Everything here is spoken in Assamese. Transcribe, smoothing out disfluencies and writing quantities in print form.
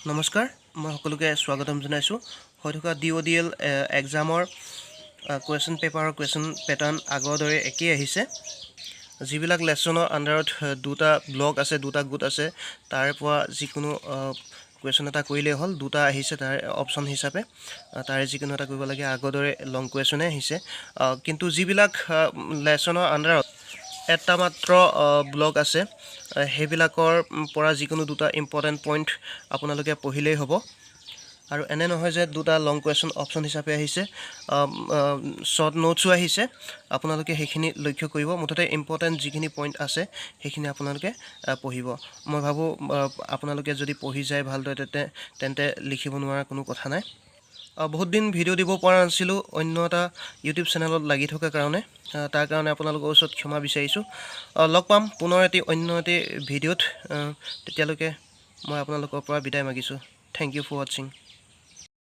নমস্কাৰ মই সকলোকে স্বাগতম জনাইছোঁ হৈ থকা DODL এক্সামৰ কুৱেশ্যন পেপাৰৰ কুৱেশ্যন পেটাৰ্ণ আগৰ দৰে একেই আহিছে যিবিলাক লেছনৰ আণ্ডাৰত দুটা ব্লক আছে দুটা গোট আছে তাৰ পৰা যিকোনো কুৱেশ্যন এটা কৰিলেই হ'ল দুটা আহিছে তাৰ অপশ্যন হিচাপে তাৰে যিকোনো এটা কৰিব লাগে আগৰ দৰে লং কুৱেশ্যনে আহিছে কিন্তু যিবিলাক লেছনৰ আণ্ডাৰত এটা মাত্ৰ ব্লক আছে সেইবিলাকৰ পৰা যিকোনো দুটা ইম্পৰ্টেণ্ট পইণ্ট আপোনালোকে পঢ়িলেই হ'ব আৰু এনে নহয় যে দুটা লং কুৱেশ্যন অপশ্যন হিচাপে আহিছে শ্বৰ্ট নোটছো আহিছে আপোনালোকে সেইখিনি লক্ষ্য কৰিব মুঠতে ইম্পৰ্টেণ্ট যিখিনি পইণ্ট আছে সেইখিনি আপোনালোকে পঢ়িব মই ভাবোঁ আপোনালোকে যদি পঢ়ি যায় ভালদৰে তেন্তে লিখিব নোৱাৰা কোনো কথা নাই বহুত দিন ভিডিঅ' দিব পৰা নাছিলোঁ অন্য এটা ইউটিউব চেনেলত লাগি থকাৰ কাৰণে তাৰ কাৰণে আপোনালোকৰ ওচৰত ক্ষমা বিচাৰিছোঁ লগ পাম পুনৰ অন্য এটি ভিডিঅ'ত তেতিয়ালৈকে মই আপোনালোকৰ পৰা বিদায় মাগিছোঁ থেংক ইউ ফৰ ৱাচিং